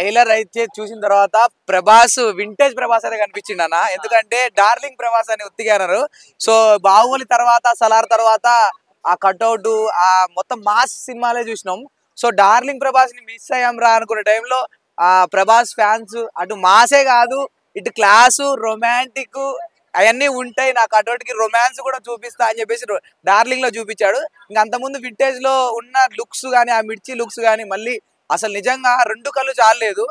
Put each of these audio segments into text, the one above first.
Trailer అయితే చూసిన తర్వాత ప్రభాస్ వింటేజ్ ప్రభాస్ అయితే కనిపించింది అన్న. ఎందుకంటే డార్లింగ్ ప్రభాస్ అని ఉత్తిగారు. సో బాహుబలి తర్వాత సలార్ తర్వాత ఆ కట్అవుట్ ఆ మొత్తం మాస్ సినిమాలే చూసినాం. సో డార్లింగ్ ప్రభాస్ ని మిస్ అయ్యాం రా అనుకునే టైంలో ఆ ప్రభాస్ ఫ్యాన్స్ అటు మాసే కాదు ఇటు క్లాసు రొమాంటిక్ అవన్నీ ఉంటాయి. నాకు అటుకి రొమాన్స్ కూడా చూపిస్తా అని చెప్పేసి డార్లింగ్ లో చూపించాడు. ఇంకా అంతకుముందు వింటేజ్ లో ఉన్న లుక్స్ కానీ ఆ మిర్చి లుక్స్ కానీ మళ్ళీ అసలు నిజంగా రెండు కళ్ళు చాలలేదు.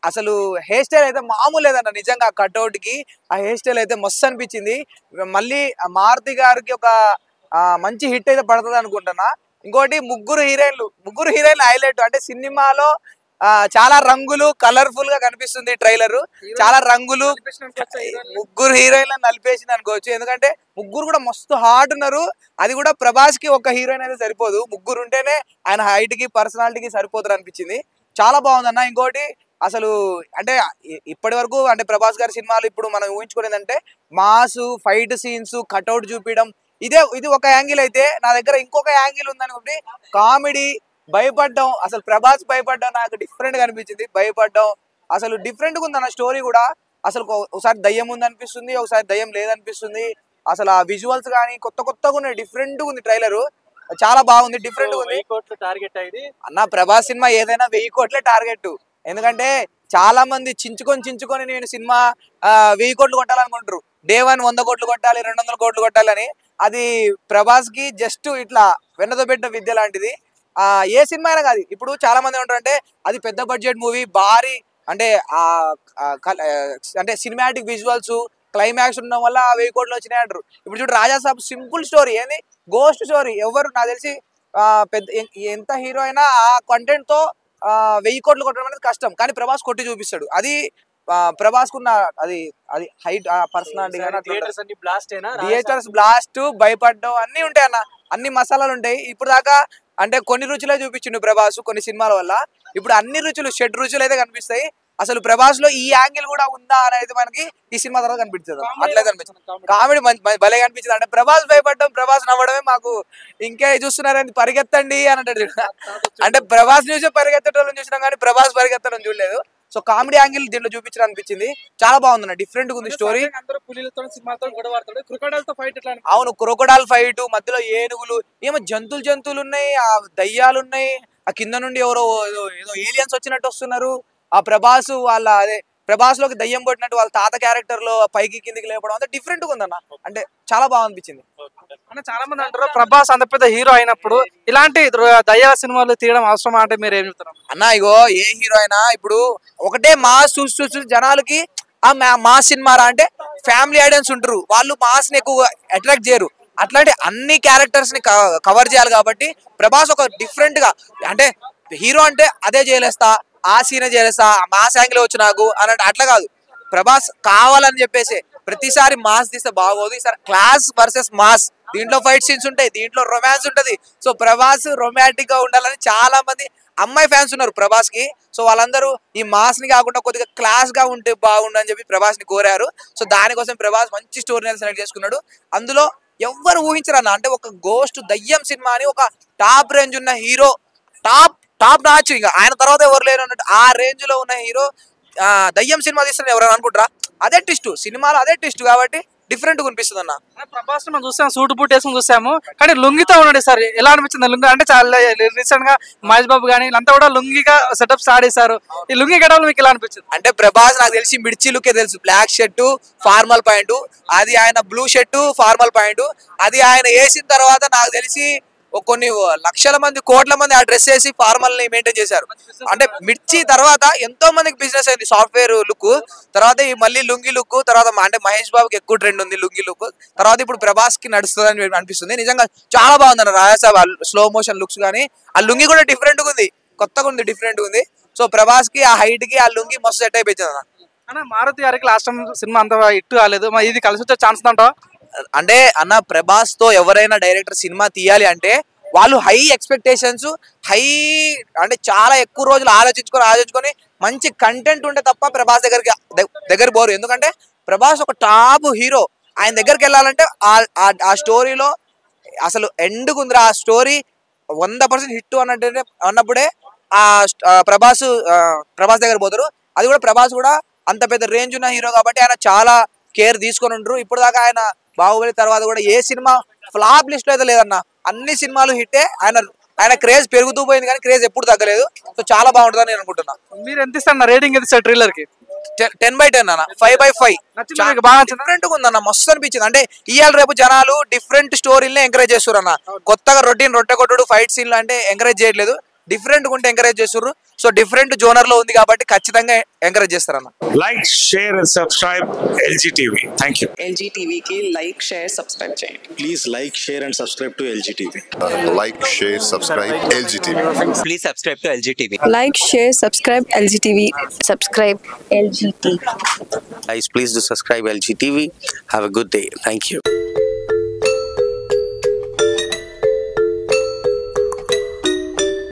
అసలు హెయిర్ స్టైల్ అయితే మామూలు లేదన్న. నిజంగా కట్అవుట్ కి ఆ హెయిర్ స్టైల్ అయితే మస్తు అనిపించింది. మళ్ళీ మారుతి గారికి ఒక మంచి హిట్ అయితే పడుతుంది అనుకుంటున్నా. ఇంకోటి ముగ్గురు హీరోయిన్లు హైలైట్. అంటే సినిమాలో చాలా రంగులు కలర్ఫుల్ గా కనిపిస్తుంది ట్రైలర్. చాలా రంగులు ముగ్గురు హీరోయిన్లను నలిపేసింది అనుకోవచ్చు. ఎందుకంటే ముగ్గురు కూడా మస్తు హార్డ్ ఉన్నారు. అది కూడా ప్రభాస్ కి ఒక హీరోయిన్ అయితే సరిపోదు, ముగ్గురు ఉంటేనే ఆయన హైట్ కి పర్సనాలిటీకి సరిపోతారు అనిపించింది. చాలా బాగుందన్న. ఇంకోటి అసలు అంటే ఇప్పటి వరకు అంటే ప్రభాస్ గారి సినిమాలు ఇప్పుడు మనం ఊహించుకునేదంటే మాస్ ఫైట్ సీన్స్ కట్అవుట్ చూపించడం ఇది ఒక యాంగిల్ అయితే నా దగ్గర ఇంకొక యాంగిల్ ఉందనుకోండి. కామెడీ భయపడ్డం. అసలు ప్రభాస్ భయపడ్డం నాకు డిఫరెంట్ గా అనిపించింది. భయపడ్డం అసలు డిఫరెంట్ గా ఉందన్న. స్టోరీ కూడా అసలు ఒకసారి దయ్యం ఉంది అనిపిస్తుంది, ఒకసారి దయ్యం లేదనిపిస్తుంది. అసలు ఆ విజువల్స్ కానీ కొత్తగా ఉన్నాయి. డిఫరెంట్ గా ఉంది ట్రైలర్. చాలా బాగుంది, డిఫరెంట్ గా ఉంది. 1000 కోట్ల టార్గెట్ అయింది అన్న. ప్రభాస్ సినిమా ఏదైనా 1000 కోట్లే టార్గెట్. ఎందుకంటే చాలా మంది చించుకొని నేను సినిమా 1000 కోట్లు కొట్టాలనుకుంటారు. డే 1 100 కోట్లు కొట్టాలి, 200 కోట్లు కొట్టాలని. అది ప్రభాస్ కి జస్ట్ ఇట్లా వెన్నతో పెట్టిన విద్య లాంటిది. ఏ సినిమా అయినా కాదు. ఇప్పుడు చాలా మంది ఉంటారంటే అది పెద్ద బడ్జెట్ మూవీ, భారీ అంటే అంటే సినిమాటిక్ విజువల్స్ క్లైమాక్స్ ఉండడం వల్ల 1000 కోట్లు వచ్చినాయి అంటారు. ఇప్పుడు చూడు రాజాసాబ్ సింపుల్ స్టోరీ, ఏంది గోస్ట్ స్టోరీ. ఎవరు నాకు తెలిసి పెద్ద ఎంత హీరో అయినా ఆ కంటెంట్ తో 1000 కోట్లు కొట్టడం అనేది కష్టం. కానీ ప్రభాస్ కొట్టి చూపిస్తాడు. అది ప్రభాస్ కున్న అది అది హైట్ పర్సనాలిటీ. థియేటర్స్ బ్లాస్ట్, భయపడడం అన్ని ఉంటాయి అన్న. అన్ని మసాలాలు ఉంటాయి. ఇప్పుడు దాకా అంటే కొన్ని రుచులే చూపించిండు ప్రభాస్ కొన్ని సినిమాల వల్ల. ఇప్పుడు అన్ని రుచులు 7 రుచులు అయితే కనిపిస్తాయి. అసలు ప్రభాస్ లో ఈ యాంగిల్ కూడా ఉందా అనేది మనకి ఈ సినిమా తర్వాత కనిపించదు. అట్లయితే కనిపించదు. కామెడీ భలే కనిపించింది. అంటే ప్రభాస్ భయపడడం, ప్రభాస్ నవ్వడమే మాకు ఇంకే చూస్తున్నారని పరిగెత్తండి అని అంటాడు. అంటే ప్రభాస్ చూసే పరిగెత్తడం చూసినాం కానీ ప్రభాస్ పరిగెత్తడం చూడలేదు. సో కామెడీ యాంగిల్ దీంట్లో చూపించడం అనిపించింది. చాలా బాగుంది, డిఫరెంట్ గా ఉంది స్టోరీ. అవును, క్రొకోడైల్ ఫైట్, మధ్యలో ఏనుగులు, ఏమో జంతువులు ఉన్నాయి, ఆ దయ్యాలు ఉన్నాయి. ఆ కింద నుండి ఎవరో ఏదో ఏలియన్స్ వచ్చినట్టు వస్తున్నారు. ఆ ప్రభాస్ వాళ్ళ అదే ప్రభాస్ లోకి దయ్యం కొట్టినట్టు వాళ్ళ తాత క్యారెక్టర్ లో పైకి కిందికి లేపడం అంతా డిఫరెంట్ గా ఉందన్న. అంటే చాలా బాగా అనిపించింది. చాలా మంది అంటారు ప్రభాస్ అంత పెద్ద హీరో అయినప్పుడు ఇలాంటి దయ్య సినిమాలు తీయడం అవసరం అంటే మీరు ఏం చెప్తారు అన్న? ఇగో ఏ హీరో అయినా ఇప్పుడు ఒకటే మాస్ చూసి జనాలకి ఆ మాస్ సినిమా రా అంటే ఫ్యామిలీ ఆడియన్స్ ఉంటారు, వాళ్ళు మాస్ ని ఎక్కువ అట్రాక్ట్ చేయరు. అట్లాంటి అన్ని క్యారెక్టర్స్ ని కవర్ చేయాలి కాబట్టి ప్రభాస్ ఒక డిఫరెంట్ గా అంటే హీరో అంటే అదే చేయలేస్తా, ఆ సీనే చేస్తా, మాస్ యాంగిల్ వచ్చు నాకు అన్నట్టు అట్లా కాదు. ప్రభాస్ కావాలని చెప్పేసి ప్రతిసారి మాస్ తీస్తే బాగోదు. ఈసారి క్లాస్ వర్సెస్ మాస్. దీంట్లో ఫైట్ సీన్స్ ఉంటాయి, దీంట్లో రొమాన్స్ ఉంటది. సో ప్రభాస్ రొమాంటిక్ గా ఉండాలని చాలా మంది అమ్మాయి ఫ్యాన్స్ ఉన్నారు ప్రభాస్ కి. సో వాళ్ళందరూ ఈ మాస్ ని కాకుండా కొద్దిగా క్లాస్ గా ఉంటే బాగుండు అని చెప్పి ప్రభాస్ ని కోరారు. సో దానికోసం ప్రభాస్ మంచి స్టోరీని సెలెక్ట్ చేసుకున్నాడు. అందులో ఎవ్వరు ఊహించరన్న. అంటే ఒక గోస్ట్ దయ్యం సినిమా అని ఒక టాప్ రేంజ్ ఉన్న హీరో, టాప్ నాచ్, ఇంకా ఆయన తర్వాత ఎవరు లేరు అన్నట్టు ఆ రేంజ్ లో ఉన్న హీరో దయ్యం సినిమా తీస్తున్న ఎవరైనా అనుకుంటారా? అదే ట్విస్ట్ సినిమాలో, అదే ట్విస్ట్ కాబట్టి డిఫరెంట్ గా అనిపిస్తుంది అన్న. ప్రభాస్ మనం చూసాము, సూట్ బూట్ వేసుకుని చూసాము, కానీ లుంగితో ఉన్నాడు సార్. ఎలా అనిపించింది లుంగి? అంటే చాలా రీసెంట్ గా మహేష్ బాబు కానీ అంతా కూడా లుంగిగా సెటప్ స్టార్ట్ చేశారు. ఈ లుంగి గడవలు మీకు ఎలా అనిపించింది? అంటే ప్రభాస్ నాకు తెలిసి మిర్చి లుకే తెలుసు. బ్లాక్ షర్టు ఫార్మల్ పాయింట్, అది ఆయన బ్లూ షర్టు ఫార్మల్ పాయింట్, అది ఆయన వేసిన తర్వాత నాకు తెలిసి కొన్ని లక్షల మంది కోట్ల మంది ఆ డ్రెస్ వేసి ఫార్మల్ ని మెయింటైన్ చేశారు. అంటే మిర్చి తర్వాత ఎంతో మందికి బిజినెస్ అయింది. సాఫ్ట్వేర్ లుక్ తర్వాత ఈ మళ్ళీ లుంగి లుక్ తర్వాత అంటే మహేష్ బాబుకి ఎక్కువ ట్రెండ్ ఉంది లుంగి లుక్. తర్వాత ఇప్పుడు ప్రభాస్ కి నడుస్తుంది అనిపిస్తుంది. నిజంగా చాలా బాగుంది అన్న రాజాసాబ్ స్లో మోషన్ లుక్స్ కానీ ఆ లుంగి కూడా డిఫరెంట్ గా ఉంది, కొత్తగా ఉంది, డిఫరెంట్ గా ఉంది. సో ప్రభాస్ కి ఆ హైట్ కి ఆ లుంగి మస్తు సెట్ అయిపోయింది అన్న. మారుతి గారికి లాస్ట్ టైం సినిమా అంత హిట్ కాలేదు, ఇది కలిసి వచ్చే ఛాన్స్ ఉందంట. అంటే అన్న ప్రభాస్ తో ఎవరైనా డైరెక్టర్ సినిమా తీయాలి అంటే వాళ్ళు హై ఎక్స్పెక్టేషన్స్, హై అంటే చాలా ఎక్కువ రోజులు ఆలోచించుకొని మంచి కంటెంట్ ఉంటే తప్ప ప్రభాస్ దగ్గర పోరు. ఎందుకంటే ప్రభాస్ ఒక టాప్ హీరో, ఆయన దగ్గరికి వెళ్ళాలంటే ఆ స్టోరీలో అసలు ఎండ్ కుందిరా. ఆ స్టోరీ 100% హిట్ అన్నప్పుడే ప్రభాస్ దగ్గర పోతారు. అది కూడా ప్రభాస్ కూడా అంత పెద్ద రేంజ్ ఉన్న హీరో కాబట్టి ఆయన చాలా కేర్ తీసుకొని ఉంటారు. ఇప్పుడు దాకా ఆయన బాహుబలి తర్వాత కూడా ఏ సినిమా ఫ్లాప్ లిస్ట్ లో అయితే లేదన్న, అన్ని సినిమాలు హిట్టే. ఆయన క్రేజ్ పెరుగుతూ పోయింది కానీ క్రేజ్ ఎప్పుడు తగ్గలేదు. సో చాలా బాగుంటుందని నేను అనుకుంటున్నా. మీరు ఎంత ఇస్తారు రేటింగ్ ఎంత ఇస్తారు ట్రైలర్ కి? 10/10 అన్న, 5/5. డిఫరెంట్ గా ఉందన్న, మస్తు అనిపించింది. అంటే ఇవాళ రేపు జనాలు డిఫరెంట్ స్టోరీలనే ఎంకరేజ్ చేస్తారు అన్న. కొత్తగా రొట్టె కొట్టుడు ఫైట్ సీన్లు అంటే ఎంకరేజ్ చేయట్లేదు, డిఫరెంట్ గా ఉంటే ఎంకరేజ్ చేస్తారు. సో డిఫరెంట్ జోనర్ లో ఉంది కాబట్టి ఖచ్చితంగా ఎంకరేజ్ చేస్తారన్న. Like share and subscribe LG TV. Thank you. LG TV కి లైక్ షేర్ సబ్స్క్రైబ్ చేయండి. Please like, share and subscribe to LG TV. Like, share, subscribe LG TV. Please subscribe to LG TV. Like, share, subscribe LG TV. Subscribe LG TV. Guys, please do subscribe LG TV. Have a good day. Thank you.